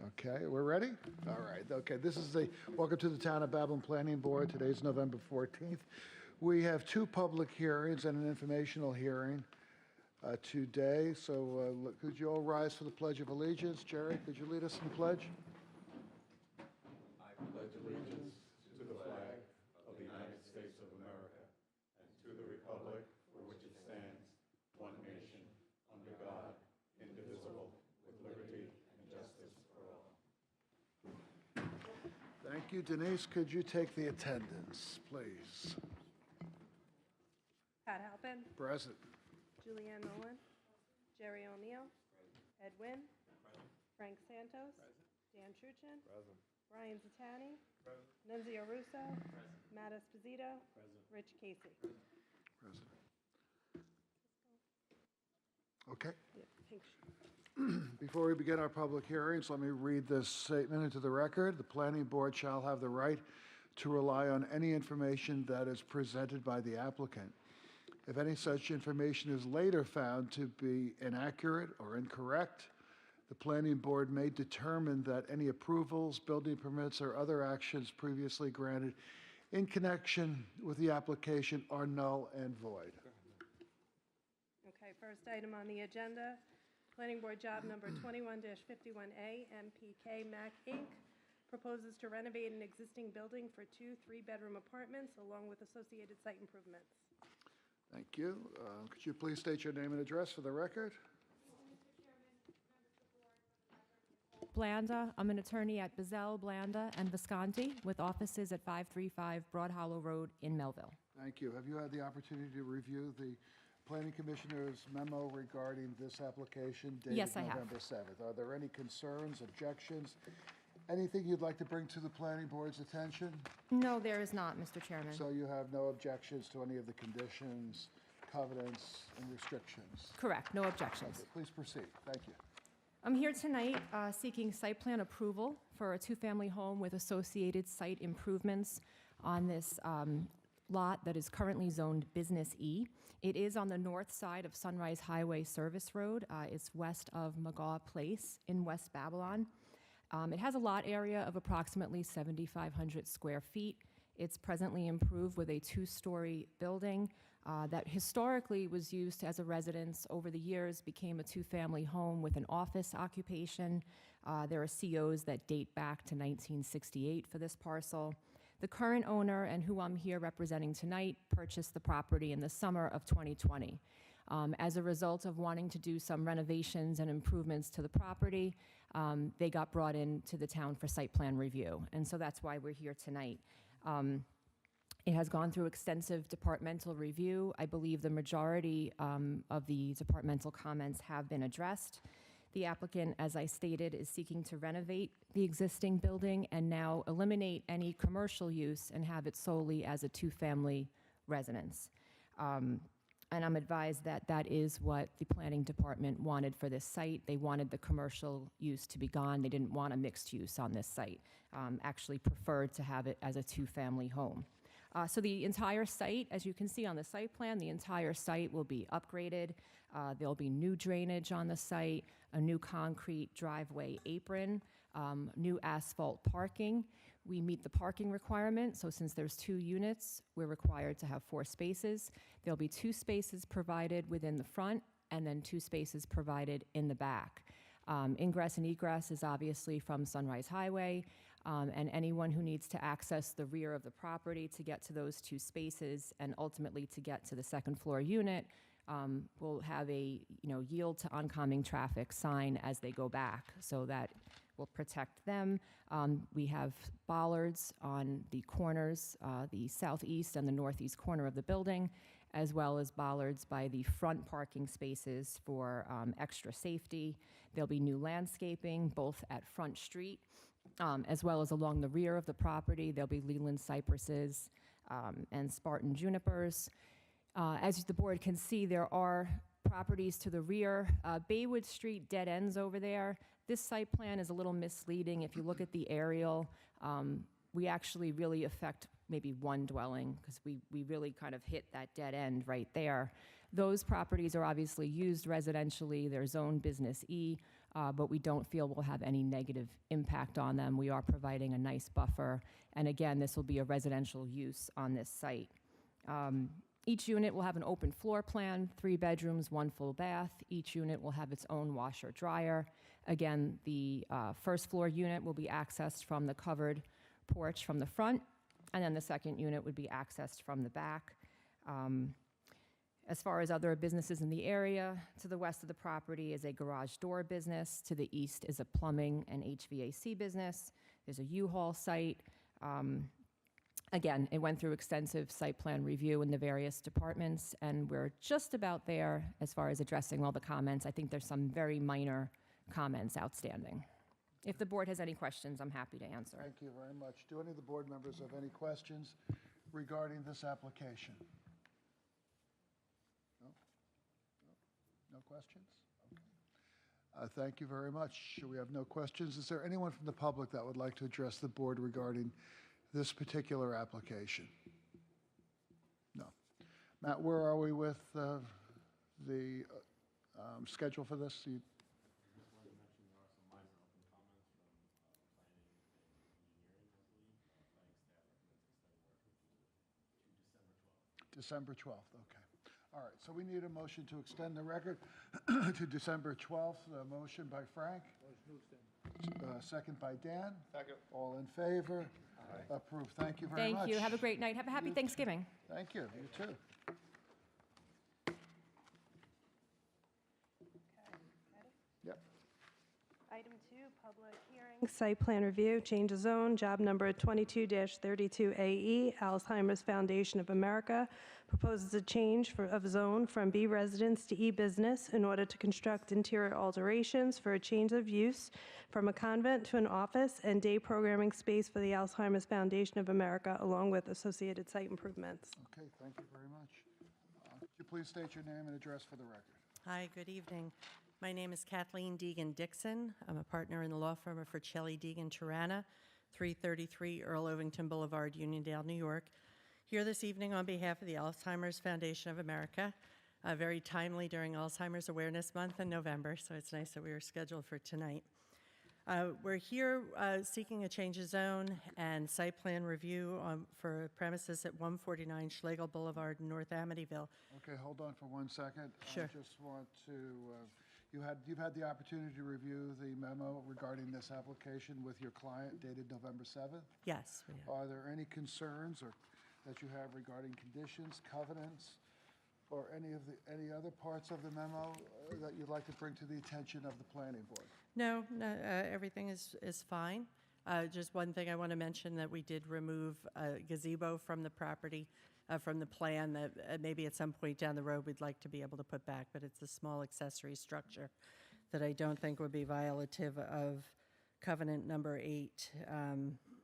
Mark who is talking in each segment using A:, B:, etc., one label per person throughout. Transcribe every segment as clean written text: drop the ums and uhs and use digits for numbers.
A: Okay, we're ready? All right, okay, welcome to the Town of Babylon Planning Board. Today's November 14th. We have two public hearings and an informational hearing today. So could you all rise for the Pledge of Allegiance? Jerry, could you lead us in the pledge?
B: I pledge allegiance to the flag of the United States of America and to the republic for which it stands, one nation, under God, indivisible, with liberty and justice for all.
A: Thank you. Denise, could you take the attendance, please?
C: Pat Halpin,
A: Present.
C: Julianne Nolan, Jerry O'Neill, Ed Wynn, Frank Santos, Dan Truchin, Brian Zatani, Nunzio Russo, Matt Esposito, Rich Casey.
A: Present. Okay.
C: Yeah, pink sheet.
A: Before we begin our public hearings, let me read this statement into the record. The Planning Board shall have the right to rely on any information that is presented by the applicant. If any such information is later found to be inaccurate or incorrect, the Planning Board may determine that any approvals, building permits, or other actions previously granted in connection with the application are null and void.
C: Okay, first item on the agenda, Planning Board Job Number 21-51A, MPK Mac Inc. proposes to renovate an existing building for 2 3-bedroom apartments along with associated site improvements.
A: Thank you. Could you please state your name and address for the record?
D: Blanda. I'm an attorney at Bazell, Blanda, and Visconti with offices at 535 Broad Hollow Road in Melville.
A: Thank you. Have you had the opportunity to review the Planning Commissioner's memo regarding this application dated
D: Yes, I have.
A: November 7th? Are there any concerns, objections, anything you'd like to bring to the Planning Board's attention?
D: No, there is not, Mr. Chairman.
A: So you have no objections to any of the conditions, covenants, and restrictions?
D: Correct, no objections.
A: Please proceed. Thank you.
D: I'm here tonight seeking site plan approval for a 2-family home with associated site improvements on this lot that is currently zoned Business E. It is on the north side of Sunrise Highway Service Road. It's west of McGaw Place in West Babylon. It has a lot area of approximately 7,500 square feet. It's presently improved with a 2-story building that historically was used as a residence. Over the years became a 2-family home with an office occupation. There are COs that date back to 1968 for this parcel. The current owner, and who I'm here representing tonight, purchased the property in the summer of 2020. As a result of wanting to do some renovations and improvements to the property, they got brought into the town for site plan review, and so that's why we're here tonight. It has gone through extensive departmental review. I believe the majority of the departmental comments have been addressed. The applicant, as I stated, is seeking to renovate the existing building and now eliminate any commercial use and have it solely as a 2-family residence. And I'm advised that that is what the planning department wanted for this site. They wanted the commercial use to be gone. They didn't want a mixed use on this site. Actually preferred to have it as a 2-family home. So the entire site, as you can see on the site plan, the entire site will be upgraded. There'll be new drainage on the site, a new concrete driveway apron, new asphalt parking. We meet the parking requirement, so since there's 2 units, we're required to have 4 spaces. There'll be 2 spaces provided within the front and then 2 spaces provided in the back. Ingress and egress is obviously from Sunrise Highway, and anyone who needs to access the rear of the property to get to those 2 spaces and ultimately to get to the 2nd floor unit will have a yield to oncoming traffic sign as they go back, so that will protect them. We have bollards on the corners, the southeast and the northeast corner of the building, as well as bollards by the front parking spaces for extra safety. There'll be new landscaping, both at Front Street, as well as along the rear of the property. There'll be Leland cypresses and Spartan junipers. As the board can see, there are properties to the rear. Baywood Street dead ends over there. This site plan is a little misleading. If you look at the aerial, we actually really affect maybe 1 dwelling because we really kind of hit that dead end right there. Those properties are obviously used residentially. They're zoned Business E. but we don't feel will have any negative impact on them. We are providing a nice buffer, and again, this will be a residential use on this site. Each unit will have an open floor plan, 3 bedrooms, 1 full bath. Each unit will have its own washer dryer. Again, the first floor unit will be accessed from the covered porch from the front, and then the second unit would be accessed from the back. As far as other businesses in the area, to the west of the property is a garage door business. To the east is a plumbing and HVAC business. There's a U-Haul site. Again, it went through extensive site plan review in the various departments, and we're just about there as far as addressing all the comments. I think there's some very minor comments outstanding. If the board has any questions, I'm happy to answer.
A: Thank you very much. Do any of the board members have any questions regarding this application? No? No questions? Okay. Thank you very much. We have no questions. Is there anyone from the public that would like to address the board regarding this particular application? No. Matt, where are we with the schedule for this? December 12th, okay. All right, so we need a motion to extend the record to December 12th. A motion by Frank. Motion to extend. Second by Dan. Second. All in favor? Aye. Approved. Thank you very much.
D: Thank you. Have a great night. Have a happy Thanksgiving.
A: Thank you. You too. Yep.
C: Item 2, public hearing. Site plan review, change of zone, job number 22-32AE, Alzheimer's Foundation of America proposes a change of zone from B residence to E business in order to construct interior alterations for a change of use from a convent to an office and day programming space for the Alzheimer's Foundation of America, along with associated site improvements.
A: Okay, thank you very much. Could you please state your name and address for the record?
E: Hi, good evening. My name is Kathleen Deegan-Dixon. I'm a partner in the law firm of Fercelli Deegan Tirana, 333 Earl Ovington Boulevard, Uniondale, New York. Here this evening on behalf of the Alzheimer's Foundation of America, very timely during Alzheimer's Awareness Month in November, so it's nice that we were scheduled for tonight. We're here seeking a change of zone and site plan review for premises at 149 Schlegel Boulevard, North Amityville.
A: Okay, hold on for 1 second.
E: Sure.
A: I just want to, you've had the opportunity to review the memo regarding this application with your client dated November 7th?
E: Yes, we have.
A: Are there any concerns or that you have regarding conditions, covenants, or any other parts of the memo that you'd like to bring to the attention of the planning board?
E: No, everything is fine. Just one thing I want to mention, that we did remove a gazebo from the property, from the plan, that maybe at some point down the road we'd like to be able to put back, but it's a small accessory structure that I don't think would be violative of covenant number 8,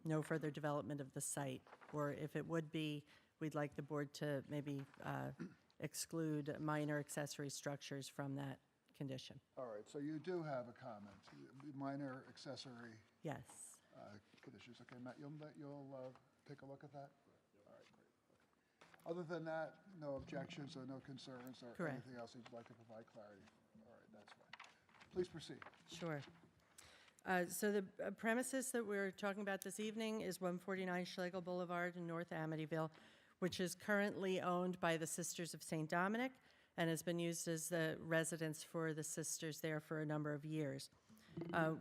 E: no further development of the site. Or if it would be, we'd like the board to maybe exclude minor accessory structures from that condition.
A: All right, so you do have a comment, minor accessory
E: Yes.
A: conditions. Okay, Matt, you'll take a look at that? All right, great. Okay. Other than that, no objections or no concerns or
E: Correct.
A: anything else you'd like to provide clarity? All right, that's fine. Please proceed.
E: Sure. So the premises that we're talking about this evening is 149 Schlegel Boulevard in North Amityville, which is currently owned by the Sisters of St. Dominic and has been used as the residence for the sisters there for a number of years.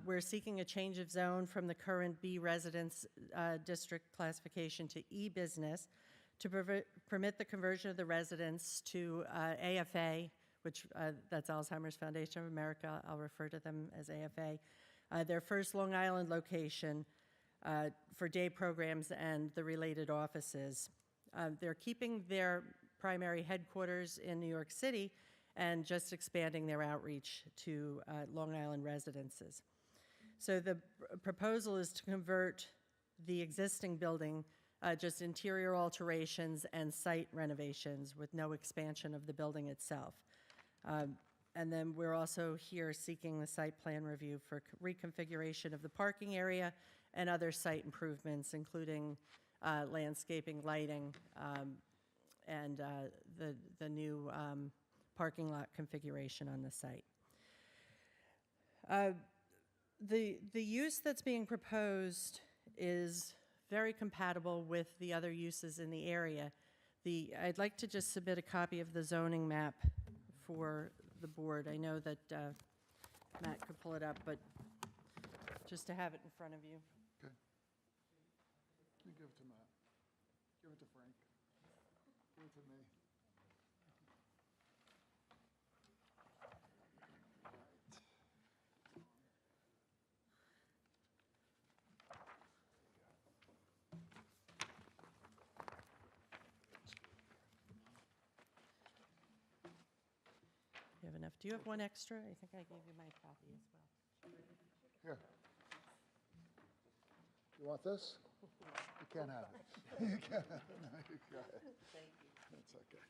E: We're seeking a change of zone from the current B residence district classification to E business to permit the conversion of the residence to AFA, which that's Alzheimer's Foundation of America. I'll refer to them as AFA. Their first Long Island location for day programs and the related offices. They're keeping their primary headquarters in New York City and just expanding their outreach to Long Island residences. So the proposal is to convert the existing building, just interior alterations and site renovations with no expansion of the building itself. And then we're also here seeking the site plan review for reconfiguration of the parking area and other site improvements, including landscaping, lighting, and the new parking lot configuration on the site. The use that's being proposed is very compatible with the other uses in the area. I'd like to just submit a copy of the zoning map for the board. I know that Matt could pull it up, but just to have it in front of you.
A: Okay. You give it to Matt. Give it to Frank. Give it to me.
E: You have enough. Do you have one extra? I think I gave you my copy as well.
A: Here. You want this? You can't have it. You can't have it. No, you got it.
E: Thank you.
A: That's okay.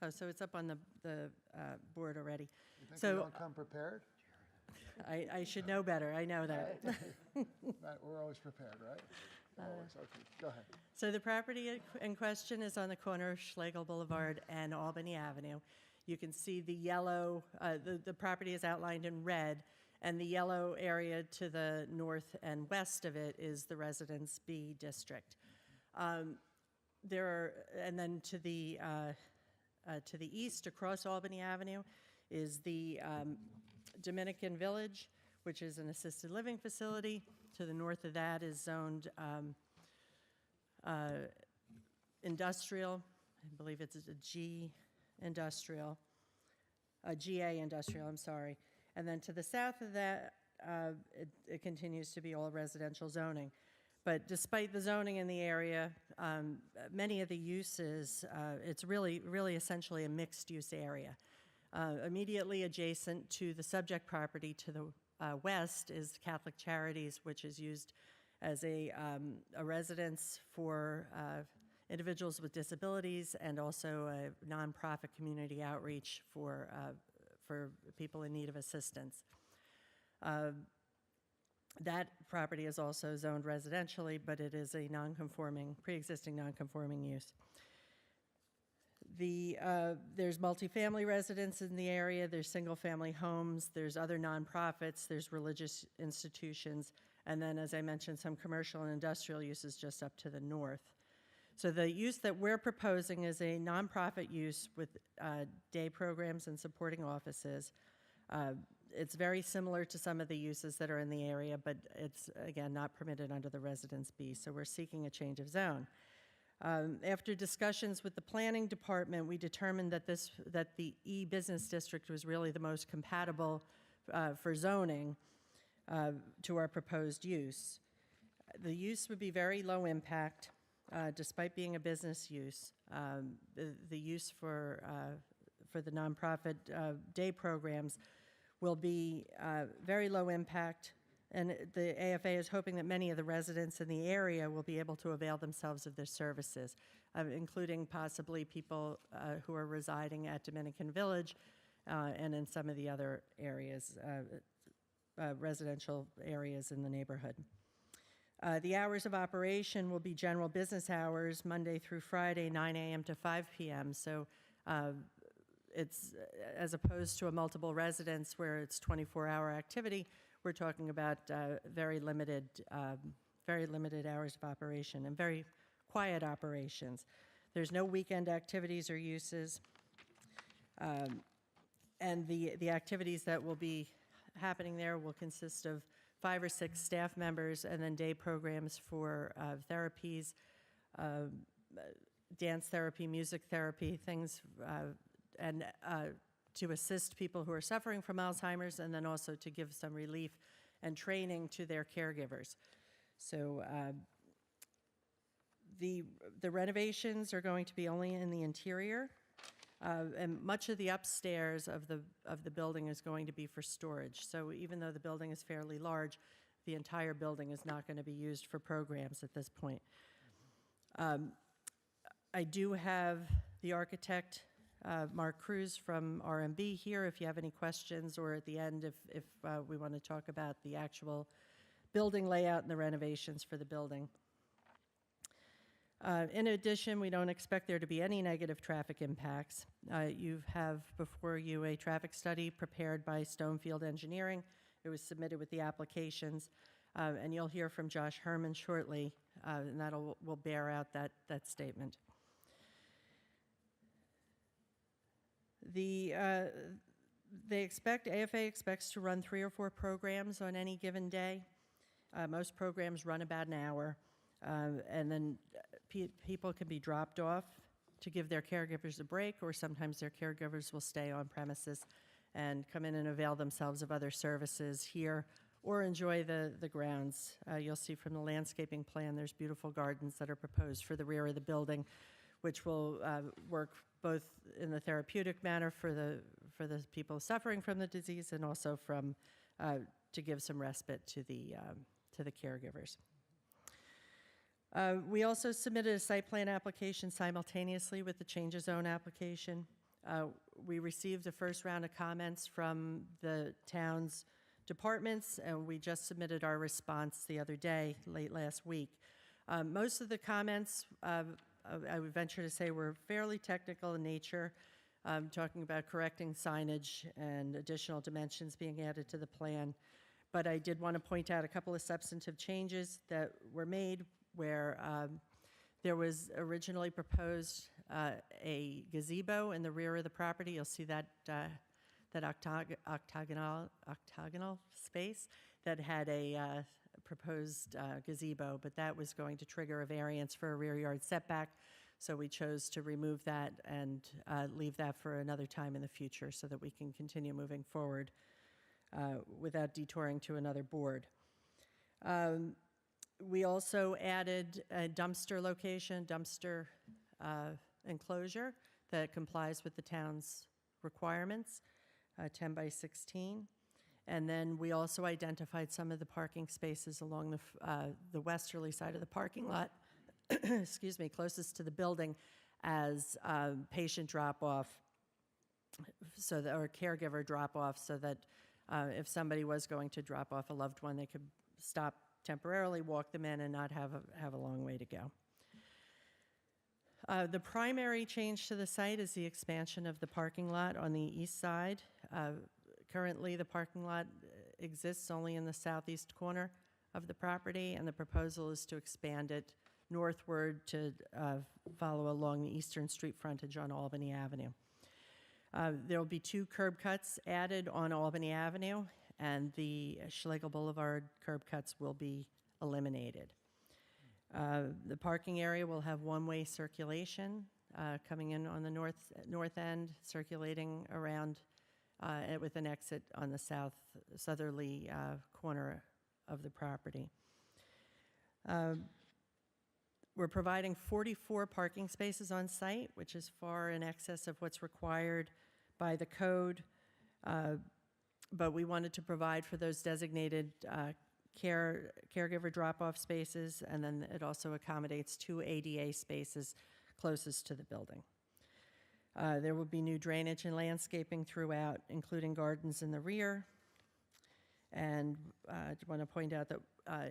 E: Oh, so it's up on the board already.
A: You think
E: So-
A: we don't come prepared?
E: I should know better. I know that.
A: Matt, we're always prepared, right? Always, okay. Go ahead.
E: So the property in question is on the corner of Schlegel Boulevard and Albany Avenue. You can see the yellow, the property is outlined in red, and the yellow area to the north and west of it is the Residence B district. And then to the east, across Albany Avenue, is the Dominican Village, which is an assisted living facility. To the north of that is zoned industrial. I believe it's a G industrial, a GA industrial, I'm sorry. And then to the south of that, it continues to be all residential zoning. But despite the zoning in the area, many of the uses, it's really essentially a mixed-use area. Immediately adjacent to the subject property to the west is Catholic Charities, which is used as a residence for individuals with disabilities and also a nonprofit community outreach for people in need of assistance. That property is also zoned residentially, but it is a pre-existing non-conforming use. There's multifamily residents in the area, there's single-family homes, there's other nonprofits, there's religious institutions, and then, as I mentioned, some commercial and industrial uses just up to the north. So the use that we're proposing is a nonprofit use with day programs and supporting offices. It's very similar to some of the uses that are in the area, but it's, again, not permitted under the Residence B, so we're seeking a change of zone. After discussions with the planning department, we determined that the E-Business District was really the most compatible for zoning to our proposed use. The use would be very low impact, despite being a business use. The use for the nonprofit day programs will be very low impact, and the AFA is hoping that many of the residents in the area will be able to avail themselves of their services, including possibly people who are residing at Dominican Village and in some of the other areas, residential areas in the neighborhood. The hours of operation will be general business hours, Monday through Friday, 9 a.m. to 5 p.m. So it's, as opposed to a multiple residence where it's 24-hour activity, we're talking about very limited hours of operation and very quiet operations. There's no weekend activities or uses. And the activities that will be happening there will consist of 5 or 6 staff members and then day programs for therapies, dance therapy, music therapy, things, and to assist people who are suffering from Alzheimer's, and then also to give some relief and training to their caregivers. So the renovations are going to be only in the interior, and much of the upstairs of the building is going to be for storage. So even though the building is fairly large, the entire building is not going to be used for programs at this point. I do have the architect, Mark Cruz from RMB here, if you have any questions, or at the end if we want to talk about the actual building layout and the renovations for the building. In addition, we don't expect there to be any negative traffic impacts. You have before you a traffic study prepared by Stonefield Engineering. It was submitted with the applications, and you'll hear from Josh Herman shortly, and will bear out that statement. AFA expects to run 3 or 4 programs on any given day. Most programs run about an hour, and then people can be dropped off to give their caregivers a break, or sometimes their caregivers will stay on premises and come in and avail themselves of other services here or enjoy the grounds. You'll see from the landscaping plan, there's beautiful gardens that are proposed for the rear of the building, which will work both in the therapeutic manner for the people suffering from the disease, and also to give some respite to the caregivers. We also submitted a site plan application simultaneously with the change of zone application. We received the first round of comments from the town's departments, and we just submitted our response the other day, late last week. Most of the comments, I would venture to say, were fairly technical in nature, talking about correcting signage and additional dimensions being added to the plan. But I did want to point out a couple of substantive changes that were made, where there was originally proposed a gazebo in the rear of the property. You'll see that octagonal space that had a proposed gazebo, but that was going to trigger a variance for a rear yard setback. So we chose to remove that and leave that for another time in the future so that we can continue moving forward without detouring to another board. We also added a dumpster location, dumpster enclosure that complies with the town's requirements, 10 by 16. And then we also identified some of the parking spaces along the westerly side of the parking lot, excuse me, closest to the building as patient drop-off, or caregiver drop-off, so that if somebody was going to drop off a loved one, they could stop temporarily, walk them in, and not have a long way to go. The primary change to the site is the expansion of the parking lot on the east side. Currently, the parking lot exists only in the southeast corner of the property, and the proposal is to expand it northward to follow along the eastern street frontage on Albany Avenue. There will be 2 curb cuts added on Albany Avenue, and the Schlegel Boulevard curb cuts will be eliminated. The parking area will have one-way circulation coming in on the north end, circulating around with an exit on the southerly corner of the property. We're providing 44 parking spaces on site, which is far in excess of what's required by the code. But we wanted to provide for those designated caregiver drop-off spaces, and then it also accommodates 2 ADA spaces closest to the building. There will be new drainage and landscaping throughout, including gardens in the rear. And I want to point out that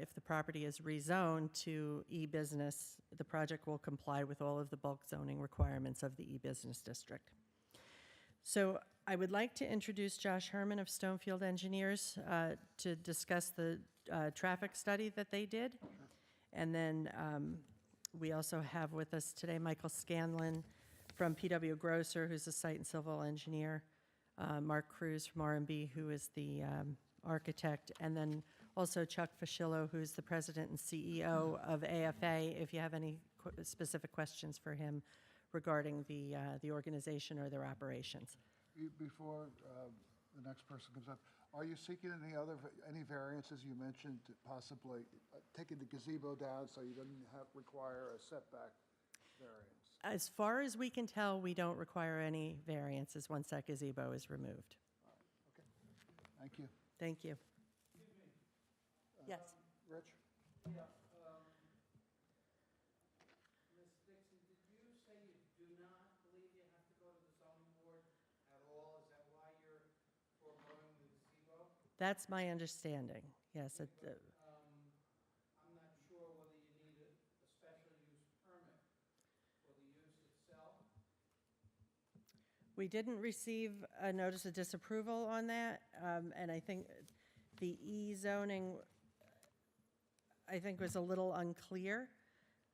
E: if the property is rezoned to e-business, the project will comply with all of the bulk zoning requirements of the e-business district. So I would like to introduce Josh Herman of Stonefield Engineers to discuss the traffic study that they did. And then we also have with us today Michael Scanlon from PW Grosser, who's a site and civil engineer, Mark Cruz from R&B, who is the architect, and then also Chuck Fischillo, who's the president and CEO of AFA, if you have any specific questions for him regarding the organization or their operations.
A: Before the next person comes up, are you seeking any variances? You mentioned possibly taking the gazebo down so you don't require a setback variance.
E: As far as we can tell, we don't require any variances once that gazebo is removed.
A: Okay. Thank you.
E: Thank you. Yes.
A: Rich?
F: Yeah. Ms. Dixon, did you say you do not believe you have to go to the zoning board at all? Is that why you're foregoing the gazebo?
E: That's my understanding, yes.
F: I'm not sure whether you need a special use permit
E: We didn't receive a notice of disapproval on that, and I think the E-zoning, I think, was a little unclear.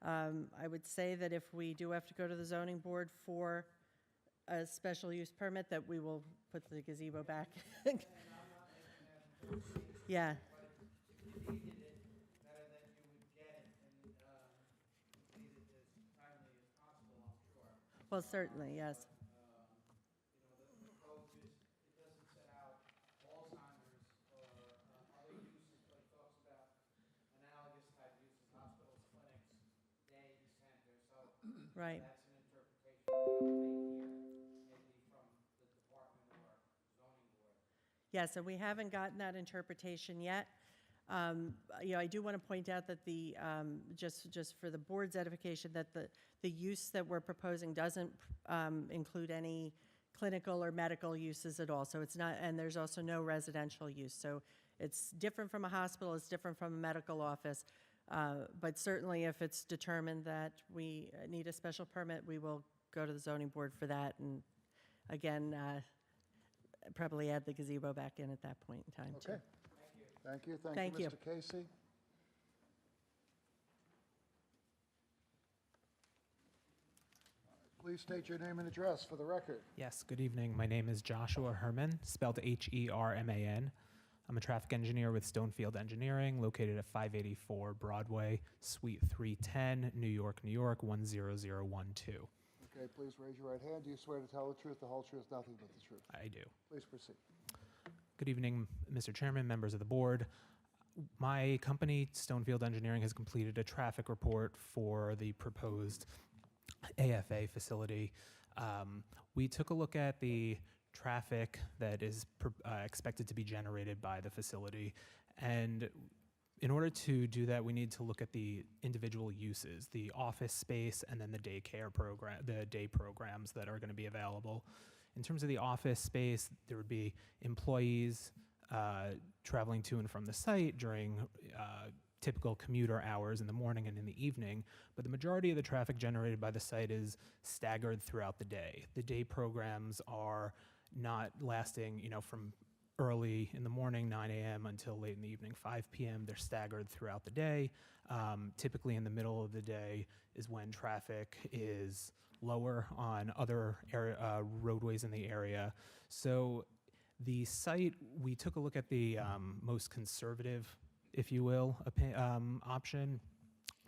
E: I would say that if we do have to go to the zoning board for a special use permit, that we will put the gazebo back. Yeah,
F: If you needed it, better that you would get it and complete it as timely as possible, I'm sure.
E: well, certainly, yes.
F: The code just, it doesn't set out Alzheimer's or other uses, but it talks about analogous type uses, hospitals, clinics, day centers, so
E: Right.
F: that's an interpretation we ought to make here, maybe from the department or zoning board.
E: Yeah, so we haven't gotten that interpretation yet. I do want to point out that just for the board's edification, that the use that we're proposing doesn't include any clinical or medical uses at all. So it's not, and there's also no residential use. So it's different from a hospital, it's different from a medical office. But certainly if it's determined that we need a special permit, we will go to the zoning board for that. And again, probably add the gazebo back in at that point in time, too.
A: Okay. Thank you. Thank
E: Thank
A: you,
E: you.
A: Mr. Casey. Please state your name and address for the record.
G: Yes, good evening. My name is Joshua Herman, spelled Herman. I'm a traffic engineer with Stonefield Engineering, located at 584 Broadway, Suite 310, New York, New York, 10012.
A: Okay, please raise your right hand. Do you swear to tell the truth, the whole truth, nothing but the truth?
G: I do.
A: Please proceed.
G: Good evening, Mr. Chairman, members of the board. My company, Stonefield Engineering, has completed a traffic report for the proposed AFA facility. We took a look at the traffic that is expected to be generated by the facility, and in order to do that, we need to look at the individual uses, the office space, and then the daycare program, the day programs that are going to be available. In terms of the office space, there would be employees traveling to and from the site during typical commuter hours in the morning and in the evening, but the majority of the traffic generated by the site is staggered throughout the day. The day programs are not lasting, from early in the morning, 9 a.m., until late in the evening, 5 p.m. They're staggered throughout the day. Typically in the middle of the day is when traffic is lower on other roadways in the area. So the site, we took a look at the most conservative, if you will, option,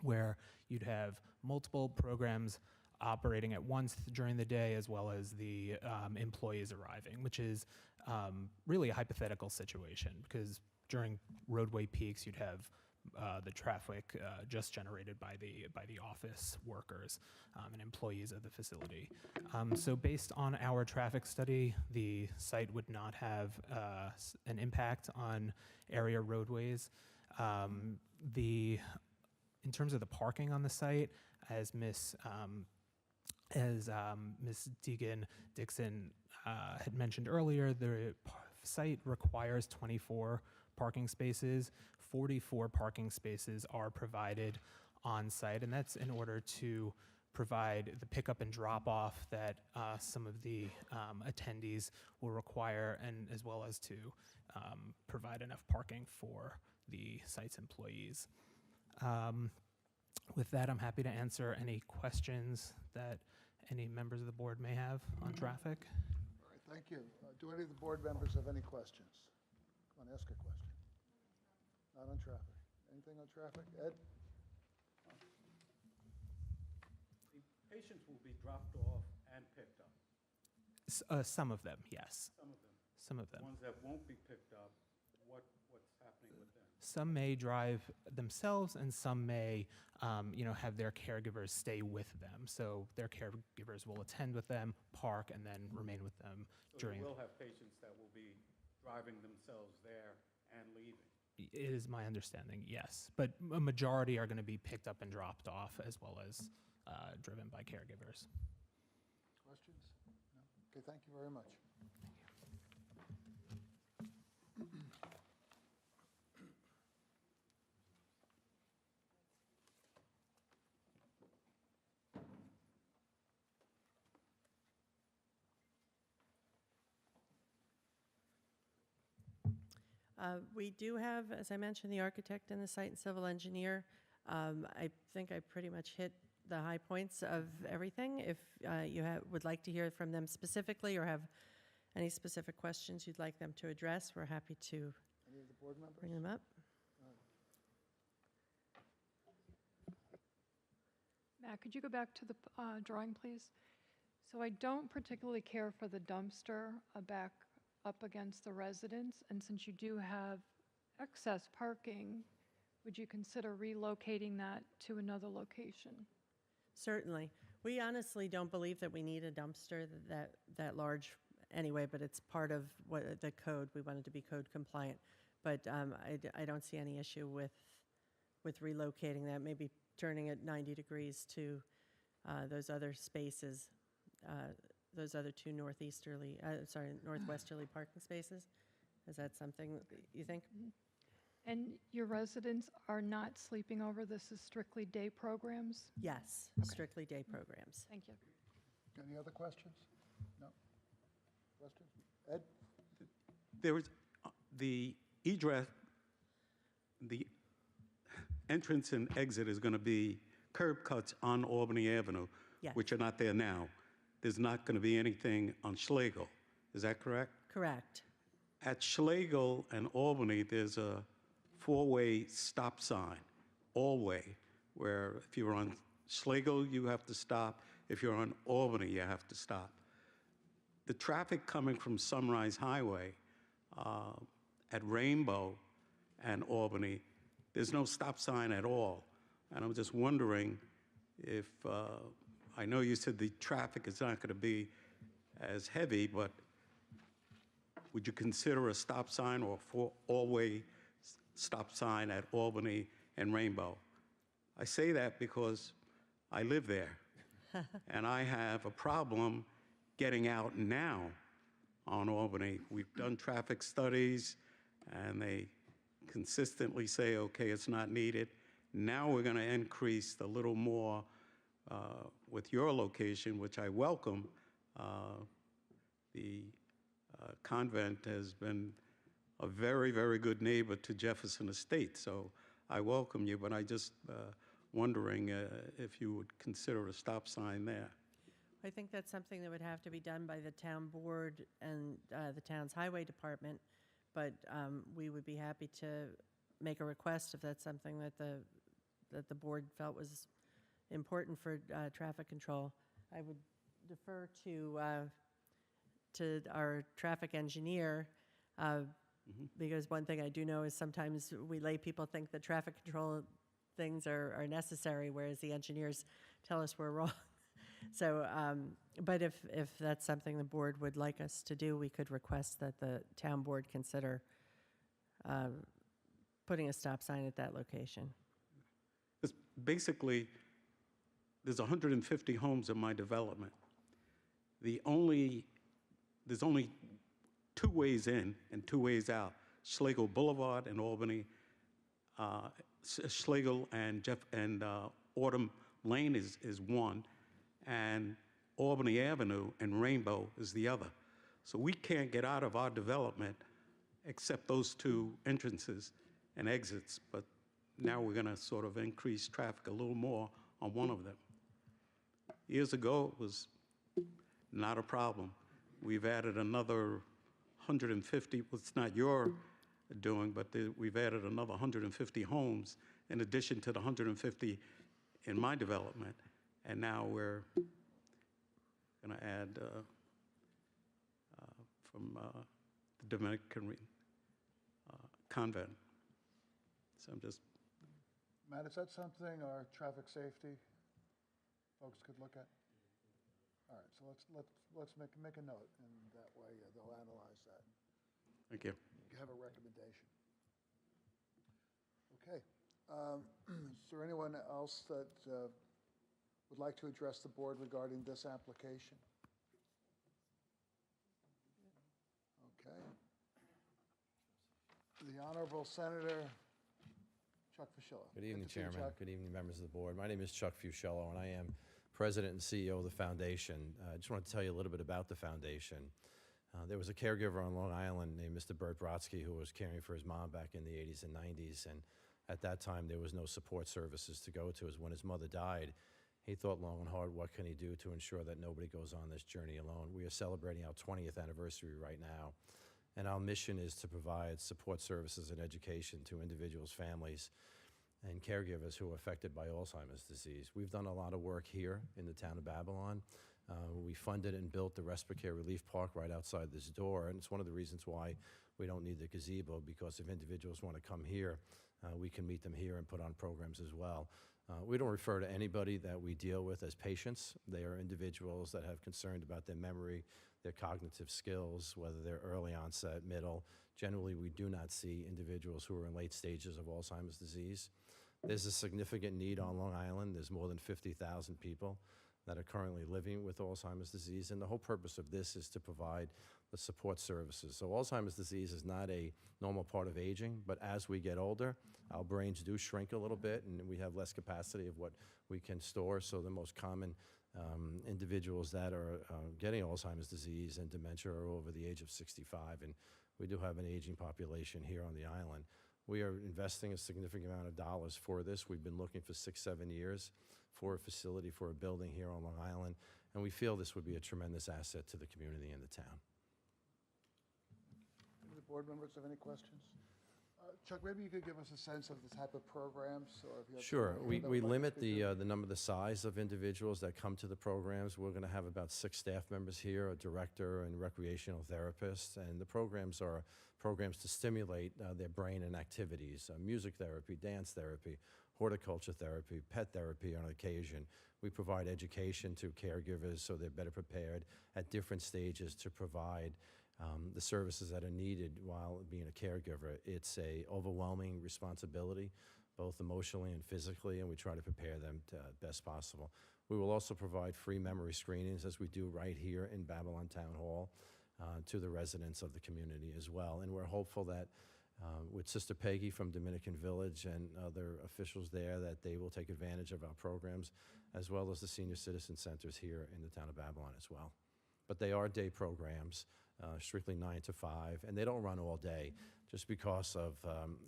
G: where you'd have multiple programs operating at once during the day, as well as the employees arriving, which is really a hypothetical situation, because during roadway peaks, you'd have the traffic just generated by the office workers and employees of the facility. So based on our traffic study, the site would not have an impact on area roadways. In terms of the parking on the site, as Ms. Deegan Dixon had mentioned earlier, the site requires 24 parking spaces. 44 parking spaces are provided on site, and that's in order to provide the pickup and drop off that some of the attendees will require, and as well as to provide enough parking for the site's employees. With that, I'm happy to answer any questions that any members of the board may have on traffic.
A: All right, thank you. Do any of the board members have any questions? Come on, ask a question. Not on traffic. Anything on traffic? Ed?
B: The patients will be dropped off and picked up,
G: Some of them, yes.
B: some of them.
G: Some of them.
B: The ones that won't be picked up, what's happening with them?
G: Some may drive themselves, and some may, have their caregivers stay with them. So their caregivers will attend with them, park, and then remain with them
B: So
G: during.
B: you will have patients that will be driving themselves there and leaving.
G: It is my understanding, yes. But a majority are going to be picked up and dropped off, as well as driven by caregivers.
A: Questions? No? Okay, thank you very much.
E: We do have, as I mentioned, the architect and the site and civil engineer. I think I pretty much hit the high points of everything. If you would like to hear from them specifically or have any specific questions you'd like them to address, we're happy to
A: Any of the board members?
E: bring them up.
H: Matt, could you go back to the drawing, please? So I don't particularly care for the dumpster back up against the residence, and since you do have excess parking, would you consider relocating that to another location?
E: Certainly. We honestly don't believe that we need a dumpster that large anyway, but it's part of what the code. We wanted to be code compliant. But I don't see any issue with relocating that, maybe turning it 90 degrees to those other spaces, those other two northwesterly parking spaces. Is that something that you think?
H: And your residents are not sleeping over? This is strictly day programs?
E: Yes, strictly day programs.
H: Thank you.
A: Any other questions? No? Questions? Ed?
B: There was the egress, the entrance and exit is going to be curb cuts on Albany Avenue,
E: Yes.
B: which are not there now. There's not going to be anything on Schlegel. Is that correct?
E: Correct.
B: At Schlegel and Albany, there's a four-way stop sign, all-way, where if you're on Schlegel, you have to stop. If you're on Albany, you have to stop. The traffic coming from Sunrise Highway at Rainbow and Albany, there's no stop sign at all. And I'm just wondering if, I know you said the traffic is not going to be as heavy, but would you consider a stop sign or all-way stop sign at Albany and Rainbow? I say that because I live there, and I have a problem getting out now on Albany. We've done traffic studies, and they consistently say, okay, it's not needed. Now we're going to increase a little more with your location, which I welcome. The convent has been a very, very good neighbor to Jefferson Estates, so I welcome you, but I just wondering if you would consider a stop sign there.
E: I think that's something that would have to be done by the town board and the town's highway department, but we would be happy to make a request if that's something that the board felt was important for traffic control. I would defer to our traffic engineer, because one thing I do know is sometimes we lay people think that traffic control things are necessary, whereas the engineers tell us we're wrong. So, but if that's something the board would like us to do, we could request that the town board consider putting a stop sign at that location.
B: It's basically, there's 150 homes in my development. There's only two ways in and two ways out. Schlegel Boulevard in Albany, Schlegel and Autumn Lane is one, and Albany Avenue and Rainbow is the other. So we can't get out of our development except those two entrances and exits, but now we're going to sort of increase traffic a little more on one of them. Years ago, it was not a problem. We've added another 150, well, it's not your doing, but we've added another 150 homes in addition to the 150 in my development. And now we're going to add from the Dominican convent. So I'm just,
A: Matt, is that something our traffic safety folks could look at? All right, so let's make a note, and that way they'll analyze that.
B: thank you.
A: Have a recommendation. Okay. Is there anyone else that would like to address the board regarding this application? Okay. The Honorable Senator Chuck Fuschillo.
I: Good evening,
A: to see you,
I: Chairman.
A: Chuck.
I: Good evening, members of the board. My name is Chuck Fuschillo, and I am President and CEO of the foundation. I just want to tell you a little bit about the foundation. There was a caregiver on Long Island named Mr. Bert Brodsky who was caring for his mom back in the 80s and 90s, and at that time there was no support services to go to. As when his mother died, he thought long and hard, what can he do to ensure that nobody goes on this journey alone? We are celebrating our 20th anniversary right now, and our mission is to provide support services and education to individuals, families, and caregivers who are affected by Alzheimer's disease. We've done a lot of work here in the town of Babylon. We funded and built the Respiracare Relief Park right outside this door, and it's one of the reasons why we don't need the gazebo, because if individuals want to come here, we can meet them here and put on programs as well. We don't refer to anybody that we deal with as patients. They are individuals that have concern about their memory, their cognitive skills, whether they're early onset, middle. Generally, we do not see individuals who are in late stages of Alzheimer's disease. There's a significant need on Long Island. There's more than 50,000 people that are currently living with Alzheimer's disease, and the whole purpose of this is to provide the support services. So Alzheimer's disease is not a normal part of aging, but as we get older, our brains do shrink a little bit, and we have less capacity of what we can store. So the most common individuals that are getting Alzheimer's disease and dementia are over the age of 65, and we do have an aging population here on the island. We are investing a significant amount of dollars for this. We've been looking for 6-7 years for a facility, for a building here on Long Island, and we feel this would be a tremendous asset to the community and the town.
A: Any board members have any questions? Chuck, maybe you could give us a sense of the type of programs, or if you have.
I: Sure.
A: someone
I: We,
A: here that
I: we
A: would like to
I: limit
A: speak to
I: the size of individuals that come to the programs. We're going to have about 6 staff members here, a director and recreational therapists, and the programs are programs to stimulate their brain and activities, music therapy, dance therapy, horticulture therapy, pet therapy on occasion. We provide education to caregivers so they're better prepared at different stages to provide the services that are needed while being a caregiver. It's a overwhelming responsibility, both emotionally and physically, and we try to prepare them to best possible. We will also provide free memory screenings, as we do right here in Babylon Town Hall, to the residents of the community as well. And we're hopeful that with Sister Peggy from Dominican Village and other officials there, that they will take advantage of our programs, as well as the senior citizen centers here in the town of Babylon as well. But they are day programs, strictly 9 to 5, and they don't run all day, just because of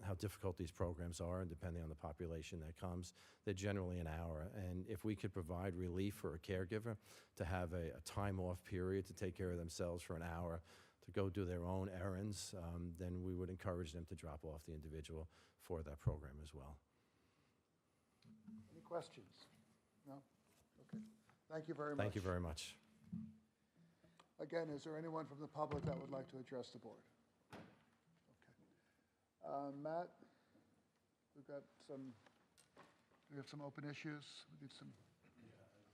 I: how difficult these programs are, and depending on the population that comes, they're generally an hour. And if we could provide relief for a caregiver to have a time-off period to take care of themselves for an hour, to go do their own errands, then we would encourage them to drop off the individual for that program as well.
A: Any questions? No? Okay. Thank you very much.
I: Thank you very much.
A: Again, is there anyone from the public that would like to address the board? Okay. Matt, we have some open issues. We need some.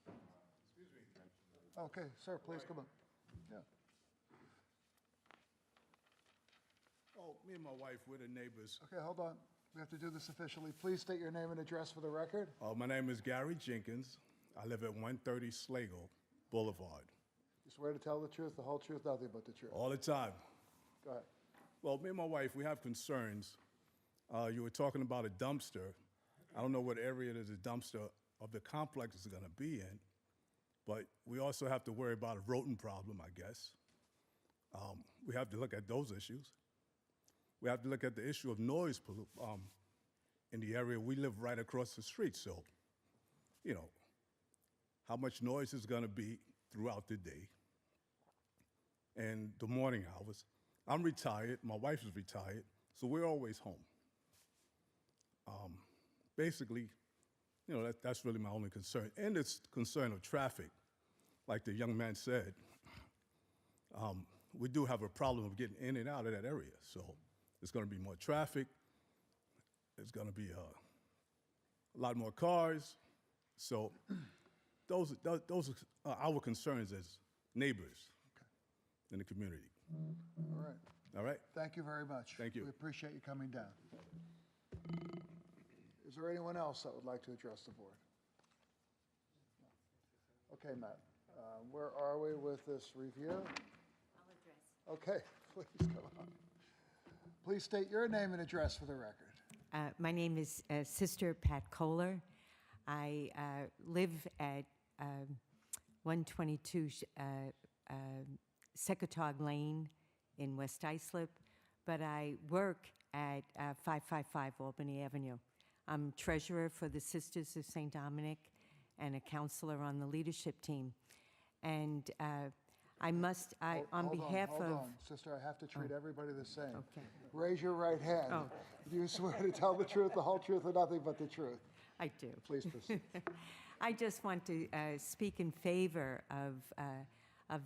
A: Excuse me. Okay, sir, please come on. Yeah.
J: Oh, me and my wife, we're the neighbors.
A: Okay, hold on. We have to do this officially. Please state your name and address for the record.
J: My name is Gary Jenkins. I live at 130 Slagle Boulevard.
A: You swear to tell the truth, the whole truth, nothing but the truth.
J: All the time.
A: Go ahead.
J: Well, me and my wife, we have concerns. You were talking about a dumpster. I don't know what area the dumpster of the complex is going to be in, but we also have to worry about a rodent problem, I guess. We have to look at those issues. We have to look at the issue of noise in the area. We live right across the street, so, you know, how much noise is going to be throughout the day and the morning hours. I'm retired, my wife is retired, so we're always home. Basically, you know, that's really my only concern. And it's concern of traffic, like the young man said. We do have a problem of getting in and out of that area, so there's going to be more traffic. There's going to be a lot more cars. So those are our concerns as neighbors in the community.
A: All right.
J: All right?
A: Thank you very much.
J: Thank you.
A: We appreciate you coming down. Is there anyone else that would like to address the board? No. Okay, Matt. Where are we with this review? I'll address. Okay, please come on. Please state your name and address for the record.
K: My name is Sister Pat Kohler. I live at 122 Secretog Lane in West Islip, but I work at 555 Albany Avenue. I'm treasurer for the Sisters of St. Dominic and a counselor on the leadership team. And on behalf
A: Hold
K: of...
A: on, sister, I have to treat everybody the same.
K: Okay.
A: Raise your right hand.
K: Oh.
A: Do you swear to tell the truth, the whole truth, and nothing but the truth?
K: I do.
A: Please proceed.
K: I just want to speak in favor of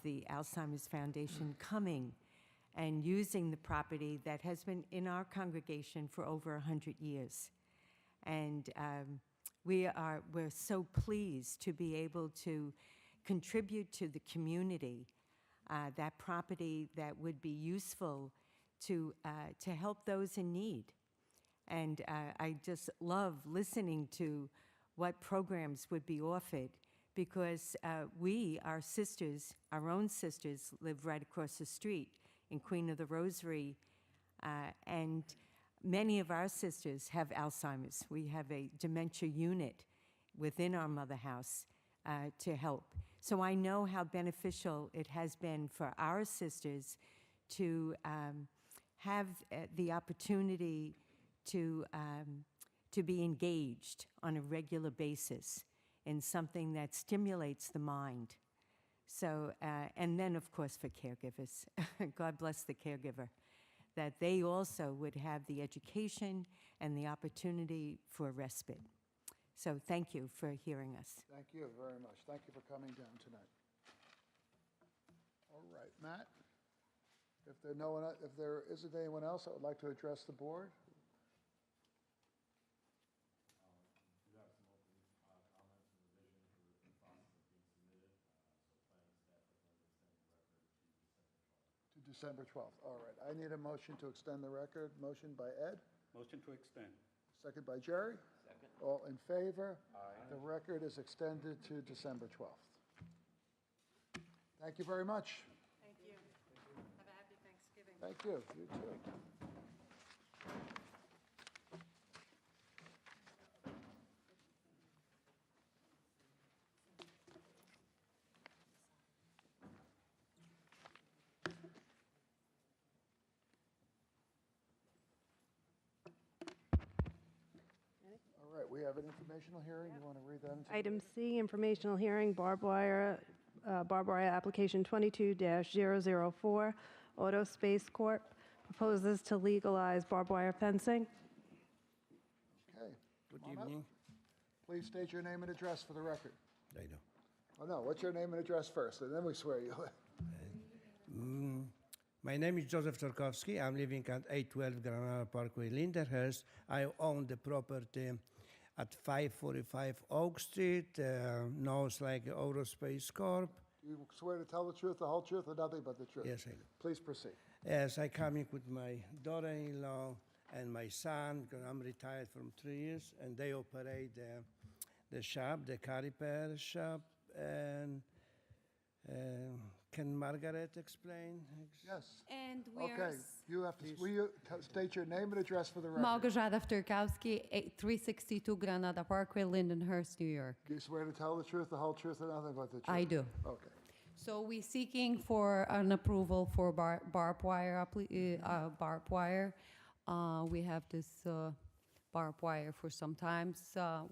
K: the Alzheimer's Foundation coming and using the property that has been in our congregation for over 100 years. And we're so pleased to be able to contribute to the community that property that would be useful to help those in need. And I just love listening to what programs would be offered because our sisters, our own sisters, live right across the street in Queen of the Rosary, and many of our sisters have Alzheimer's. We have a dementia unit within our mother house to help. So I know how beneficial it has been for our sisters to have the opportunity to be engaged on a regular basis in something that stimulates the mind. So, and then of course for caregivers, God bless the caregiver, that they also would have the education and the opportunity for respite. So thank you for hearing us.
A: Thank you very much. Thank you for coming down tonight. All right, Matt, if there isn't anyone else that would like to address the board? To December 12th. All right. I need a motion to extend the record. Motion by Ed,
B: Motion to extend.
A: second by Jerry. Second. All in favor? Aye. The record is extended to December 12th. Thank you very much.
E: Thank you. Have a happy Thanksgiving.
A: Thank you. You too. All right, we have an informational hearing. You want to read that into the
C: Item C, informational hearing, barbed wire application 22-004, Auto Space Corp. proposes to legalize barbed wire fencing.
A: Okay.
F: Good
A: Come on up.
F: evening.
A: Please state your name and address for the record.
I: I know.
A: Oh, no, what's your name and address first, and then we swear you.
F: My name is Joseph Tarkovsky. I'm living at 812 Granada Parkway, Lindenhurst. I own the property at 545 Oak Street, knows like Aerospace Corp.
A: You swear to tell the truth, the whole truth, and nothing but the truth?
F: Yes, I do.
A: Please proceed.
F: Yes, I come in with my daughter-in-law and my son, because I'm retired from 3 years, and they operate the shop, the car repair shop. And can Margaret explain?
A: Yes.
L: And we
A: Okay,
L: are
A: you have to, will you state your name and address for the record?
L: Małgorzata Wtorkowski, 362 Granada Parkway, Lindenhurst, New York.
A: Do you swear to tell the truth, the whole truth, and nothing but the truth?
L: I do.
A: Okay.
L: So we're seeking for an approval for barbed wire. We have this barbed wire for some time.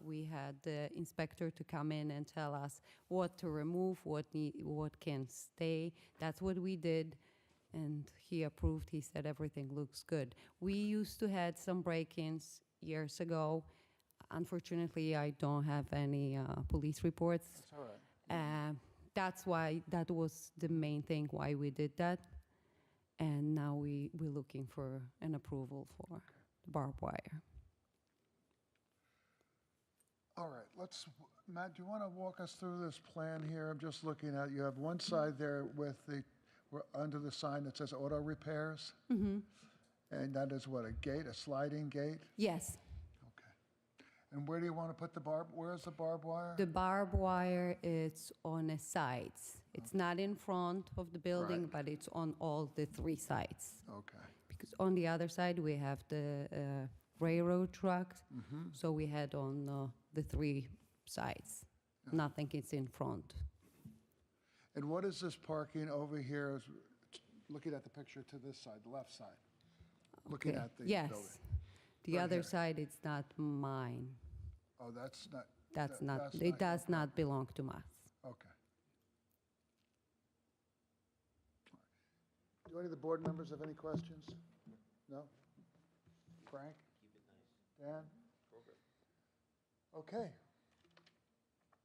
L: We had the inspector to come in and tell us what to remove, what can stay. That's what we did, and he approved. He said everything looks good. We used to had some break-ins years ago. Unfortunately, I don't have any police reports.
A: That's all right.
L: That's why, that was the main thing why we did that. And now we're looking for an approval for the barbed wire.
A: All right, Matt, do you want to walk us through this plan here? I'm just looking at, you have one side there with under the sign that says auto repairs? Mm-hmm. And that is what, a gate, a sliding gate?
L: Yes,
A: Okay. And where do you want to put where's the barbed wire?
L: the barbed wire is on the sides. It's not in front of the building,
A: Right.
L: but it's on all the three sides.
A: Okay.
L: Because on the other side, we have the railroad tracks, so we had on the three sides. Nothing is in front.
A: And what is this parking over here, looking at the picture to this side, the left side? Looking
L: Okay.
A: at the
L: Yes.
A: building?
L: The
A: Right
L: other
A: here.
L: side, it's not mine.
A: Oh, that's not.
L: That's
A: that-
L: not,
A: that's
L: it
A: your
L: does not
A: property.
L: belong to us.
A: Okay. Do any of the board members have any questions? No? Frank? Dan? Okay.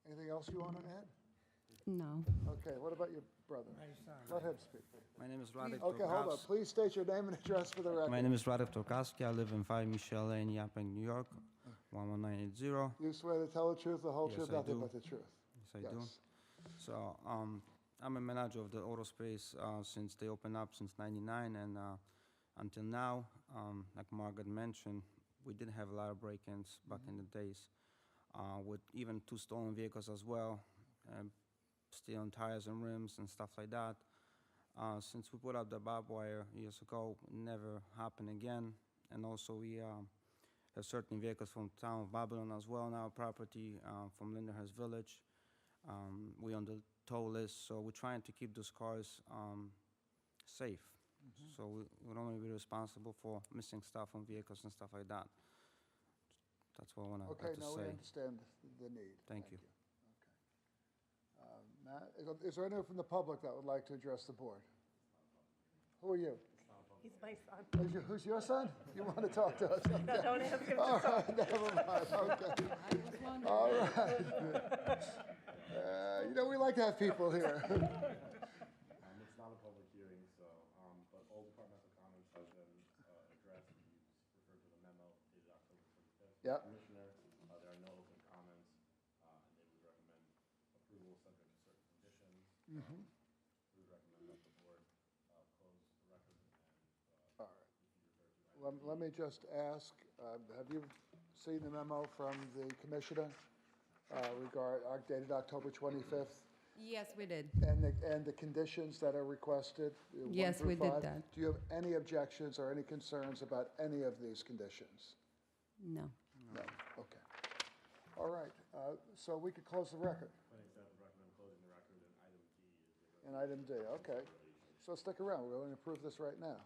A: Anything else you want to add?
L: No.
A: Okay, what about your brother? Let him speak.
M: My name is Radek
A: Okay, hold on. Please state your name and address for the record.
M: My name is Radek Tokowski. I live in 5 Michelle Lane, Yaphank, New York, 11980.
A: You swear to tell the truth, the whole
M: Yes,
A: truth,
M: I
A: nothing
M: do.
A: but the truth?
M: Yes, I do. So I'm a manager of the auto space since they opened up since '99, and until now, like Margaret mentioned, we did have a lot of break-ins back in the days, with even 2 stolen vehicles as well, stealing tires and rims and stuff like that. Since we put up the barbed wire years ago, it never happened again. And also we have certain vehicles from the town of Babylon as well on our property, from Lindenhurst Village. We on the tow list, so we're trying to keep those cars safe. So we don't want to be responsible for missing stuff on vehicles and stuff like that. That's what I want to
A: Okay,
M: to
A: now we
M: say.
A: understand the need.
M: Thank you.
A: Matt, is there anyone from the public that would like to address the board? Who are you?
C: He's my son.
A: Who's your son? You want to talk to us?
C: No, don't ask him
A: All
C: to talk.
A: right, never mind, okay. All right. You know, we like to have people here.
N: It's not a public hearing, so, but all departmental comments have been addressed. You referred to the memo dated October 25th.
A: Yep.
N: Commissioner, there are no open comments, and they would recommend approval subject to certain conditions. We would recommend that the board close the record and
A: All right. Let me just ask, have you seen the memo from the commissioner dated October 25th?
L: Yes, we did.
A: And the conditions that are requested? 1
L: Yes,
A: through
L: we did
A: 5?
L: that.
A: Do you have any objections or any concerns about any of these conditions?
L: No.
A: No, okay. All right, so we could close the record.
N: planning staff would recommend closing the record, and item D is the
A: And item D, okay. So stick around, we're going to approve this right now,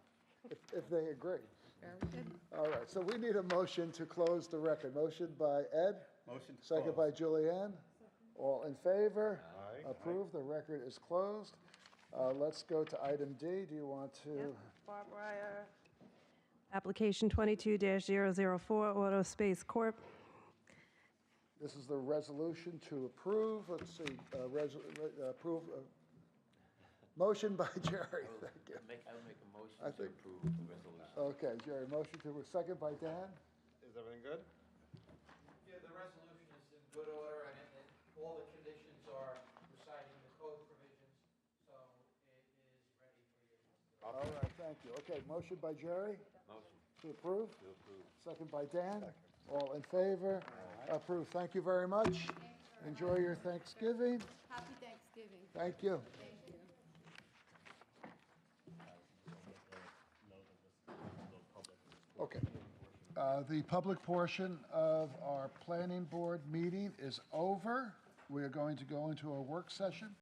A: if they agree.
L: Very good.
A: All right, so we need a motion to close the record. Motion by Ed,
B: Motion to
A: second
B: close.
A: by Julianne. All in favor? Approved, the record is closed. Let's go to item D. Do you want to?
C: Barbed wire. Application 22-004, Auto Space Corp.
A: This is the resolution to approve, let's see, approve, motion by Jerry, thank you.
O: I would make a motion
A: I
O: to
A: think-
O: approve the resolution.
A: Okay, Jerry, motion to, second by Dan.
B: Is everything good?
F: Yeah, the resolution is in good order, and all the conditions are reciting the code provisions, so it is ready for you.
A: All right, thank you. Okay, motion by Jerry
O: Motion
A: to approve,
O: to approve.
A: second by Dan. All in favor? Approved. Thank you very much. Enjoy your Thanksgiving.
L: Happy Thanksgiving.
A: Thank you.
L: Thank you.
A: Okay. The public portion of our planning board meeting is over. We are going to go into a work session.